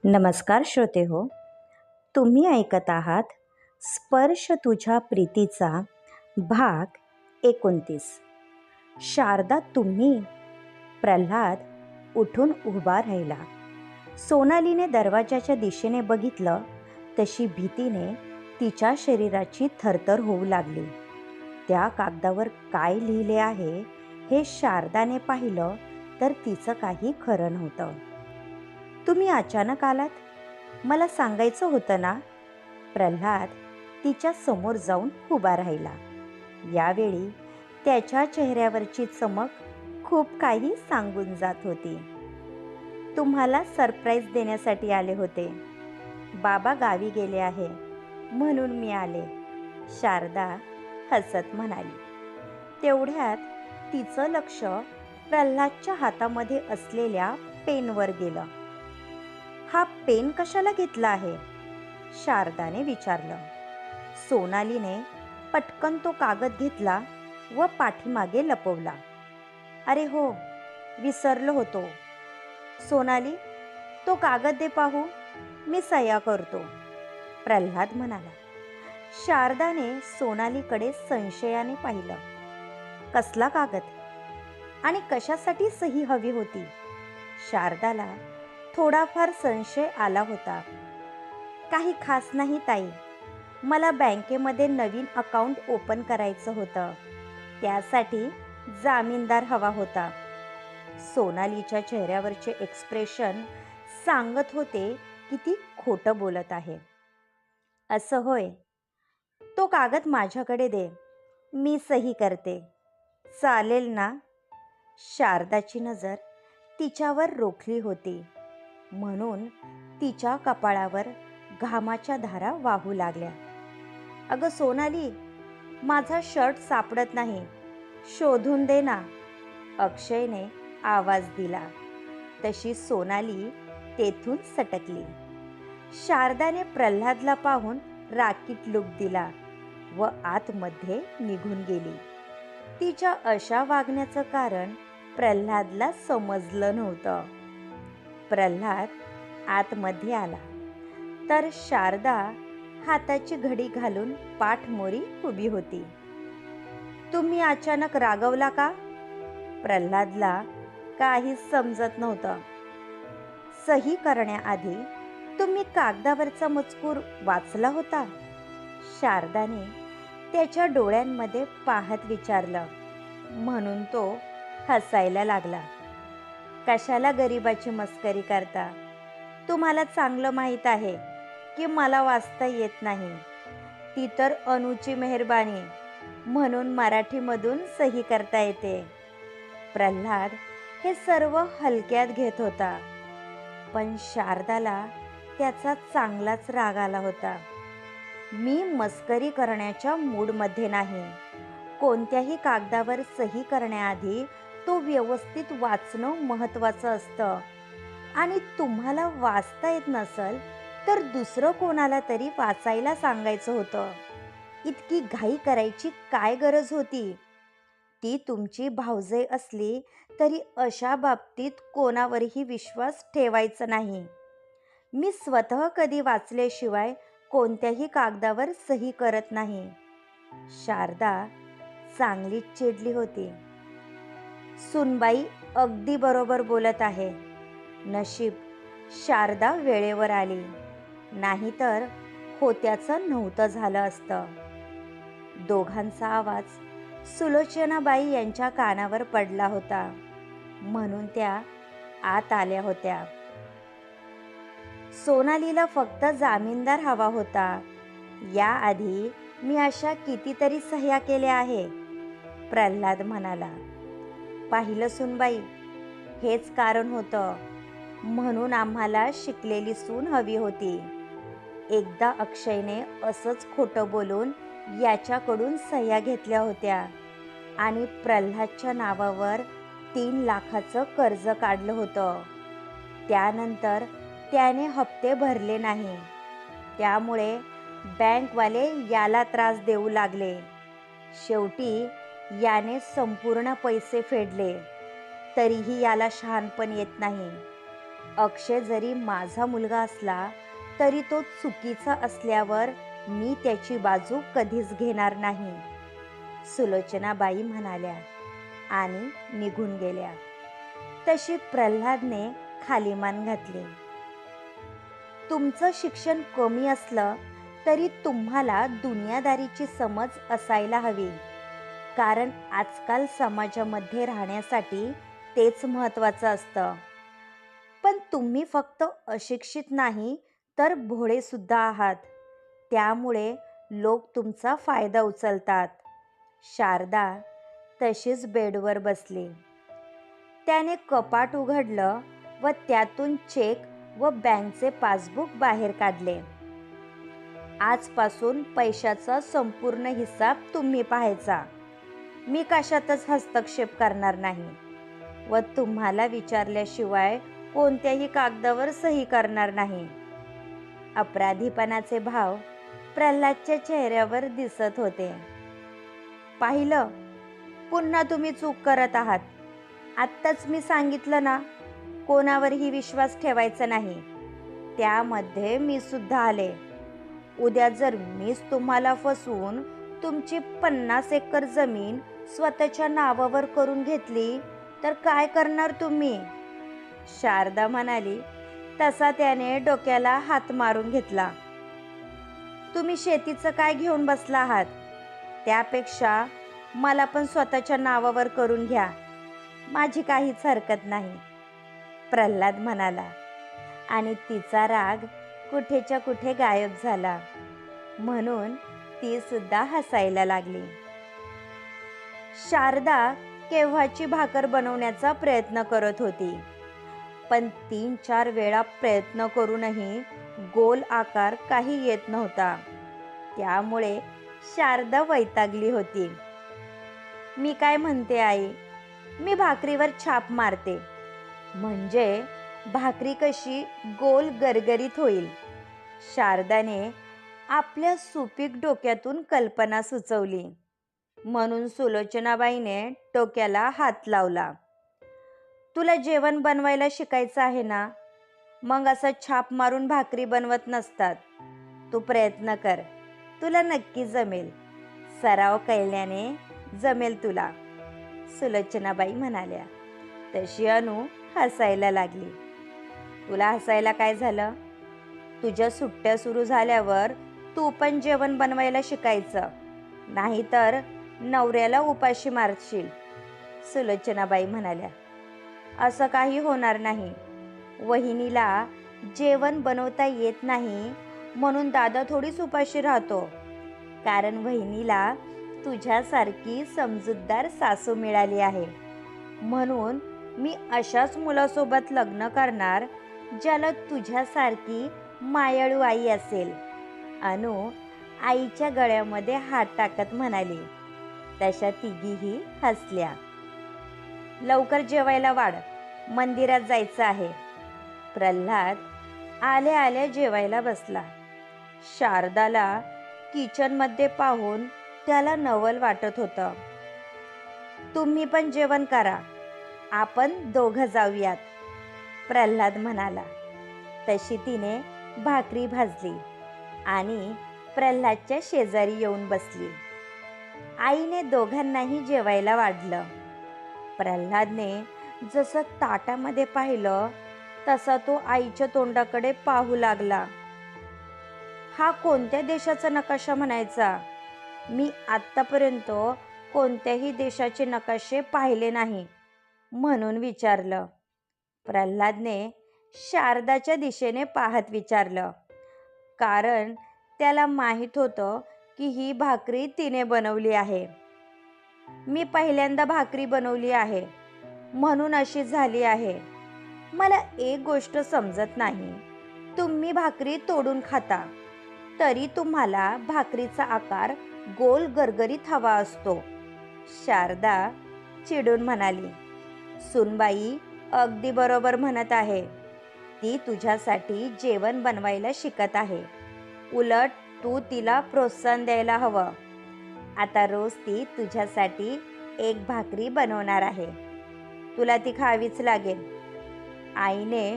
नमस्कार श्रोते हो, तुम्ही ऐकत आहात स्पर्श तुझ्या प्रीतीचा भाग 29. शारदा तुम्ही. प्रल्हाद उठून उभा राहिला. सोनालीने दरवाजाच्या दिशेने बघितलं तशी भीतीने तिच्या शरीराची थरथर होऊ लागली. त्या कागदावर काय लिहिले आहे हे शारदाने पाहिलं तर तिचं काही खरं नव्हतं. तुम्ही अचानक आलात, मला सांगायचं होतं ना. प्रल्हाद तिच्या समोर जाऊन उभा राहिला. यावेळी त्याच्या चेहऱ्यावरची चमक खूप काही सांगून जात होती. तुम्हाला सरप्राईज देण्यासाठी आले होते. बाबा गावी गेले आहे म्हणून मी आले, शारदा हसत म्हणाली. तेवढ्यात तिचं लक्ष प्रल्हादच्या हातामध्ये असलेल्या पेनवर गेलं. हा पेन कशाला घेतला आहे, शारदाने विचारलं. सोनालीने पटकन तो कागद घेतला व पाठीमागे लपवला. अरे हो, विसरलो होतो. सोनाली, तो कागद दे पाहू, मी सह्या करतो, प्रल्हाद म्हणाला. शारदाने सोनालीकडे संशयाने पाहिलं. कसला कागद आणि कशासाठी सही हवी होती? शारदाला थोडाफार संशय आला होता. काही खास नाही ताई, मला बँकेमध्ये नवीन अकाउंट ओपन करायचं होतं, त्यासाठी जामीनदार हवा होता. सोनालीच्या चेहऱ्यावरचे एक्सप्रेशन सांगत होते की ती खोटं बोलत आहे. असं होय, तो कागद माझ्याकडे दे, मी सही करते, चालेल ना? शारदाची नजर तिच्यावर रोखली होती म्हणून तिच्या कपाळावर घामाच्या धारा वाहू लागल्या. अगं सोनाली, माझा शर्ट सापडत नाही, शोधून दे ना, अक्षयने आवाज दिला. तशी सोनाली तेथून सटकली. शारदाने प्रल्हादला पाहून राकीट लुक दिला व आतमध्ये निघून गेली. तिच्या अशा वागण्याचं कारण प्रल्हादला समजलं नव्हतं. प्रल्हाद आतमध्ये आला तर शारदा हाताची घडी घालून पाठमोरी उभी होती. तुम्ही अचानक रागवला का? प्रल्हादला काहीच समजत नव्हतं. सही करण्याआधी तुम्ही कागदावरचा मजकूर वाचला होता? शारदाने त्याच्या डोळ्यांमध्ये पाहत विचारलं. म्हणून तो हसायला लागला. कशाला गरिबाची मस्करी करता? तुम्हाला चांगलं माहीत आहे की मला वाचता येत नाही. ती तर अनुची मेहरबानी म्हणून मराठीमधून सही करता येते. प्रल्हाद हे सर्व हलक्यात घेत होता, पण शारदाला त्याचा चांगलाच राग आला होता. मी मस्करी करण्याच्या मूडमध्ये नाही. कोणत्याही कागदावर सही करण्याआधी तो व्यवस्थित वाचणं महत्त्वाचं असतं आणि तुम्हाला वाचता येत नसेल तर दुसरं कोणाला तरी वाचायला सांगायचं होतं. इतकी घाई करायची काय गरज होती? ती तुमची भावजय असली तरी अशा बाबतीत कोणावरही विश्वास ठेवायचा नाही. मी स्वतः कधी वाचल्याशिवाय कोणत्याही कागदावर सही करत नाही. शारदा चांगलीच चिडली होती. सुनबाई अगदी बरोबर बोलत आहे. नशीब शारदा वेळेवर आली, नाहीतर होत्याचं नव्हतं झालं असतं. दोघांचा आवाज सुलोचनाबाई यांच्या कानावर पडला होता म्हणून त्या आत आल्या होत्या. सोनालीला फक्त जामीनदार हवा होता. याआधी मी अशा कितीतरी सह्या केल्या आहे, प्रल्हाद म्हणाला. पाहिलं सुनबाई, हेच कारण होतं म्हणून आम्हाला शिकलेली सून हवी होती. एकदा अक्षयने असंच खोटं बोलून याच्याकडून सह्या घेतल्या होत्या आणि प्रल्हादच्या नावावर 3 लाखाचं कर्ज काढलं होतं. त्यानंतर त्याने हप्ते भरले नाही, त्यामुळे बँकवाले याला त्रास देऊ लागले. शेवटी याने संपूर्ण पैसे फेडले, तरीही याला शहाणपण येत नाही. अक्षय जरी माझा मुलगा असला तरी तो चुकीचा असल्यावर मी त्याची बाजू कधीच घेणार नाही, सुलोचनाबाई म्हणाल्या आणि निघून गेल्या. तशी प्रल्हादने खाली मान घातली. तुमचं शिक्षण कमी असलं तरी तुम्हाला दुनियादारीची समज असायला हवी, कारण आजकाल समाजामध्ये राहण्यासाठी तेच महत्त्वाचं असतं. पण तुम्ही फक्त अशिक्षित नाही तर भोळे सुद्धा आहात, त्यामुळे लोक तुमचा फायदा उचलतात. शारदा तशीच बेडवर बसली. त्याने कपाट उघडलं व त्यातून चेक व बँकचे पासबुक बाहेर काढले. आजपासून पैशाचा संपूर्ण हिसाब तुम्ही पाहायचा. मी कशातच हस्तक्षेप करणार नाही व तुम्हाला विचारल्याशिवाय कोणत्याही कागदावर सही करणार नाही. अपराधीपणाचे भाव प्रल्हादच्या चेहऱ्यावर दिसत होते. पाहिलं, पुन्हा तुम्ही चूक करत आहात. आत्ताच मी सांगितलं ना, कोणावरही विश्वास ठेवायचा नाही. त्यामध्ये मी सुद्धा आले. उद्या जर मीच तुम्हाला फसवून तुमची 50 एकर जमीन स्वतःच्या नावावर करून घेतली तर काय करणार तुम्ही? शारदा म्हणाली. तसा त्याने डोक्याला हात मारून घेतला. तुम्ही शेतीचं काय घेऊन बसला आहात? त्यापेक्षा मला पण स्वतःच्या नावावर करून घ्या, माझी काहीच हरकत नाही, प्रल्हाद म्हणाला आणि तिचा राग कुठेच्या कुठे गायब झाला. म्हणून ती सुद्धा हसायला लागली. शारदा केव्हाची भाकर बनवण्याचा प्रयत्न करत होती, पण 3-4 वेळा प्रयत्न करूनही गोल आकार काही येत नव्हता. त्यामुळे शारदा वैतागली होती. मी काय म्हणते आई, मी भाकरीवर छाप मारते, म्हणजे भाकरी कशी गोल गरगरीत होईल. शारदाने आपल्या सुपीक डोक्यातून कल्पना सुचवली. म्हणून सुलोचनाबाईने डोक्याला हात लावला. तुला जेवण बनवायला शिकायचं आहे ना, मग असं छाप मारून भाकरी बनवत नसतात. तू प्रयत्न कर, तुला नक्की जमेल. सराव केल्याने जमेल तुला, सुलोचनाबाई म्हणाल्या. तशी अनु हसायला लागली. तुला हसायला काय झालं? तुझ्या सुट्ट्या सुरू झाल्यावर तू पण जेवण बनवायला शिकायचं, नाहीतर नवऱ्याला उपाशी मारशील, सुलोचनाबाई म्हणाल्या. असं काही होणार नाही. वहिनीला जेवण बनवता येत नाही म्हणून दादा थोडीच उपाशी राहतो, कारण वहिनीला तुझ्यासारखी समजूतदार सासू मिळाली आहे. म्हणून मी अशाच मुलासोबत लग्न करणार ज्याला तुझ्यासारखी मायाळू आई असेल, अनु आईच्या गळ्यामध्ये हात टाकत म्हणाली. तशा तिघीही हसल्या. लवकर जेवायला वाढ, मंदिरात जायचं आहे. प्रल्हाद आल्या आल्या जेवायला बसला. शारदाला किचनमध्ये पाहून त्याला नवल वाटत होतं. तुम्ही पण जेवण करा, आपण दोघं जाऊयात, प्रल्हाद म्हणाला. तशी तिने भाकरी भाजली आणि प्रल्हादच्या शेजारी येऊन बसली. आईने दोघांनाही जेवायला वाढलं. प्रल्हादने जसं ताटामध्ये पाहिलं तसा तो आईच्या तोंडाकडे पाहू लागला. हा कोणत्या देशाचा नकाशा म्हणायचा? मी आत्तापर्यंत कोणत्याही देशाचे नकाशे पाहिले नाही, म्हणून विचारलं. प्रल्हादने शारदाच्या दिशेने पाहत विचारलं, कारण त्याला माहीत होतं की ही भाकरी तिने बनवली आहे. मी पहिल्यांदा भाकरी बनवली आहे म्हणून अशी झाली आहे. मला एक गोष्ट समजत नाही, तुम्ही भाकरी तोडून खाता तरी तुम्हाला भाकरीचा आकार गोल गरगरीत हवा असतो, शारदा चिडून म्हणाली. सुनबाई अगदी बरोबर म्हणत आहे. ती तुझ्यासाठी जेवण बनवायला शिकत आहे. उलट तू तिला प्रोत्साहन द्यायला हवं. आता रोज ती तुझ्यासाठी एक भाकरी बनवणार आहे. तुला ती खावीच लागेल. आईने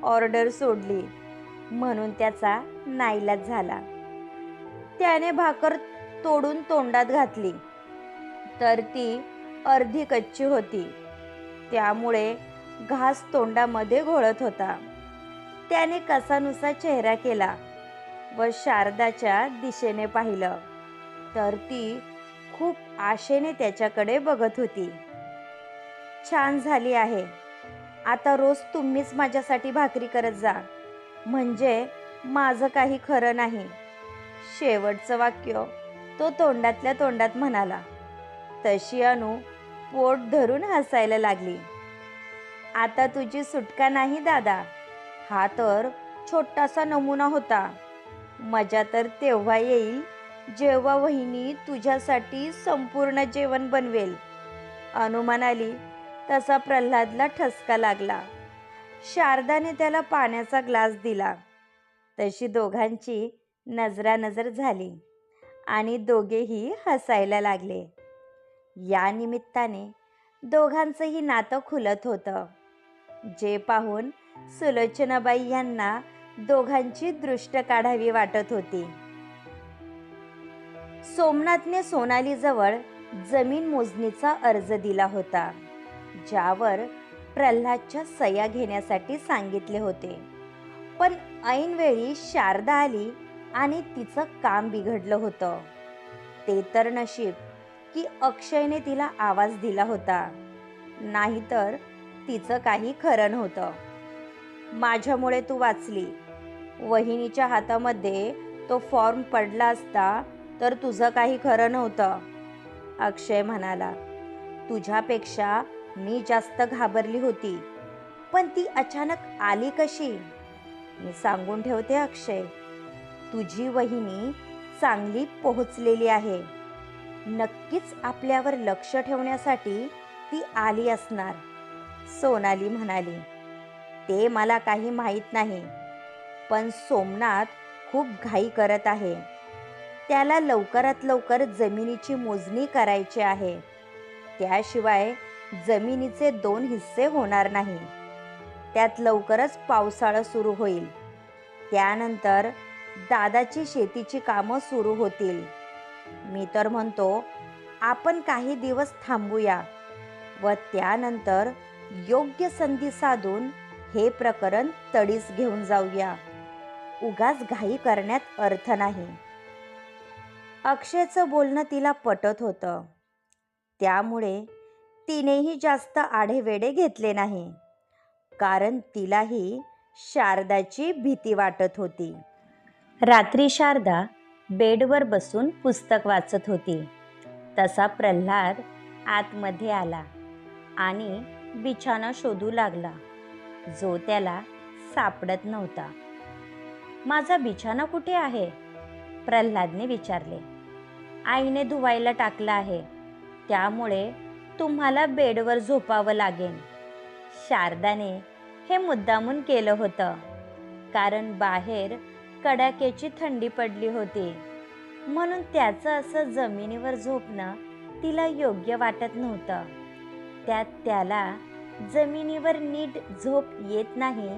ऑर्डर सोडली म्हणून त्याचा नाईलाज झाला. त्याने भाकर तोडून तोंडात घातली तर ती अर्धी कच्ची होती, त्यामुळे घास तोंडामध्ये घोळत होता. त्याने कसानुसा चेहरा केला व शारदाच्या दिशेने पाहिलं तर ती खूप आशेने त्याच्याकडे बघत होती. छान झाली आहे. आता रोज तुम्हीच माझ्यासाठी भाकरी करत जा, म्हणजे माझं काही खरं नाही. शेवटचं वाक्य तो तोंडातल्या तोंडात म्हणाला. तशी अनु पोट धरून हसायला लागली. आता तुझी सुटका नाही दादा. हा तर छोटासा नमुना होता. मजा तर तेव्हा येईल जेव्हा वहिनी तुझ्यासाठी संपूर्ण जेवण बनवेल. अनु म्हणाली तसा प्रल्हादला ठसका लागला. शारदाने त्याला पाण्याचा ग्लास दिला. तशी दोघांची नजरानजर झाली आणि दोघेही हसायला लागले. या निमित्ताने दोघांचंही नातं खुलत होतं, जे पाहून सुलोचनाबाई यांना दोघांची दृष्ट काढावी वाटत होती. सोमनाथने सोनालीजवळ जमीन मोजणीचा अर्ज दिला होता, ज्यावर प्रल्हादच्या सह्या घेण्यासाठी सांगितले होते. पण ऐनवेळी शारदा आली आणि तिचं काम बिघडलं होतं. ते तर नशीब की अक्षयने तिला आवाज दिला होता, नाहीतर तिचं काही खरं नव्हतं. माझ्यामुळे तू वाचली. वहिनीच्या हातामध्ये तो फॉर्म पडला असता तर तुझं काही खरं नव्हतं, अक्षय म्हणाला. तुझ्यापेक्षा मी जास्त घाबरली होती, पण ती अचानक आली कशी? मी सांगून ठेवते अक्षय, तुझी वहिनी चांगली पोहोचलेली आहे. नक्कीच आपल्यावर लक्ष ठेवण्यासाठी ती आली असणार, सोनाली म्हणाली. ते मला काही माहीत नाही, पण सोमनाथ खूप घाई करत आहे. त्याला लवकरात लवकर जमिनीची मोजणी करायची आहे. त्याशिवाय जमिनीचे 2 हिस्से होणार नाही. त्यात लवकरच पावसाळा सुरू होईल. त्यानंतर दादाची शेतीची कामं सुरू होतील. मी तर म्हणतो आपण काही दिवस थांबूया व त्यानंतर योग्य संधी साधून हे प्रकरण तडीस घेऊन जाऊया. उगाच घाई करण्यात अर्थ नाही. अक्षयचं बोलणं तिला पटत होतं, त्यामुळे तिनेही जास्त आढेवेढे घेतले नाही, कारण तिलाही शारदाची भीती वाटत होती. रात्री शारदा बेडवर बसून पुस्तक वाचत होती. तसा प्रल्हाद आतमध्ये आला आणि बिछाना शोधू लागला, जो त्याला सापडत नव्हता. माझा बिछाना कुठे आहे? प्रल्हादने विचारले. आईने धुवायला टाकला आहे, त्यामुळे तुम्हाला बेडवर झोपावं लागेल. शारदाने हे मुद्दामून केलं होतं, कारण बाहेर कडाक्याची थंडी पडली होती, म्हणून त्याचं असं जमिनीवर झोपणं तिला योग्य वाटत नव्हतं. त्यात त्याला जमिनीवर नीट झोप येत नाही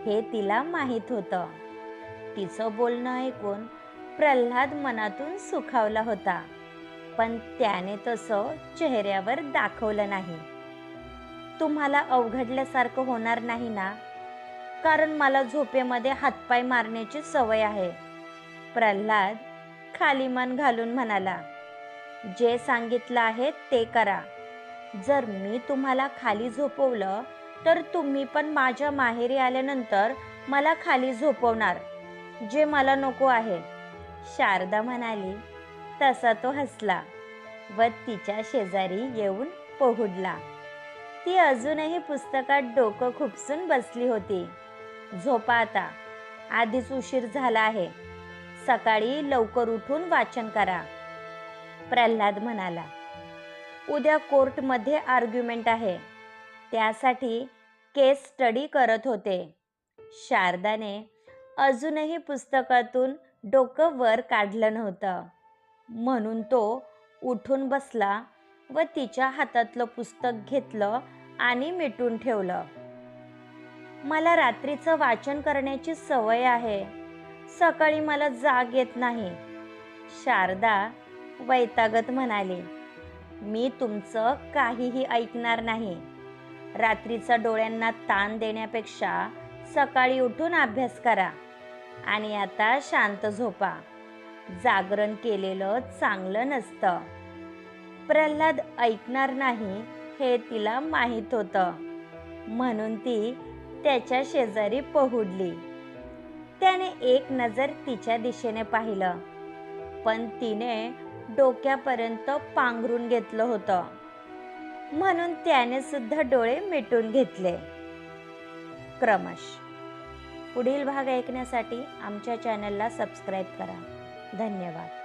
हे तिला माहीत होतं. तिचं बोलणं ऐकून प्रल्हाद मनातून सुखावला होता, पण त्याने तसं चेहऱ्यावर दाखवलं नाही. तुम्हाला अवघडल्यासारखं होणार नाही ना? कारण मला झोपेमध्ये हातपाय मारण्याची सवय आहे, प्रल्हाद खाली मान घालून म्हणाला. जे सांगितलं आहे ते करा. जर मी तुम्हाला खाली झोपवलं तर तुम्ही पण माझ्या माहेरी आल्यानंतर मला खाली झोपवणार, जे मला नको आहे, शारदा म्हणाली. तसा तो हसला व तिच्या शेजारी येऊन पोहुडला. ती अजूनही पुस्तकात डोकं खुपसून बसली होती. झोपा आता, आधीच उशीर झाला आहे. सकाळी लवकर उठून वाचन करा, प्रल्हाद म्हणाला. उद्या कोर्टमध्ये आर्ग्युमेंट आहे, त्यासाठी केस स्टडी करत होते. शारदाने अजूनही पुस्तकातून डोकं वर काढलं नव्हतं, म्हणून तो उठून बसला व तिच्या हातातलं पुस्तक घेतलं आणि मिटून ठेवलं. मला रात्रीचं वाचन करण्याची सवय आहे. सकाळी मला जाग येत नाही. शारदा वैतागत म्हणाली, मी तुमचं काहीही ऐकणार नाही. रात्रीचा डोळ्यांना ताण देण्यापेक्षा सकाळी उठून अभ्यास करा आणि आता शांत झोपा. जागरण केलेलं चांगलं नसतं. प्रल्हाद ऐकणार नाही हे तिला माहीत होतं, म्हणून ती त्याच्या शेजारी पहुडली. त्याने एक नजर तिच्या दिशेने पाहिलं, पण तिने डोक्यापर्यंत पांघरून घेतलं होतं, म्हणून त्याने सुद्धा डोळे मिटून घेतले. क्रमश. पुढील भाग ऐकण्यासाठी आमच्या चॅनलला सबस्क्राईब करा. धन्यवाद.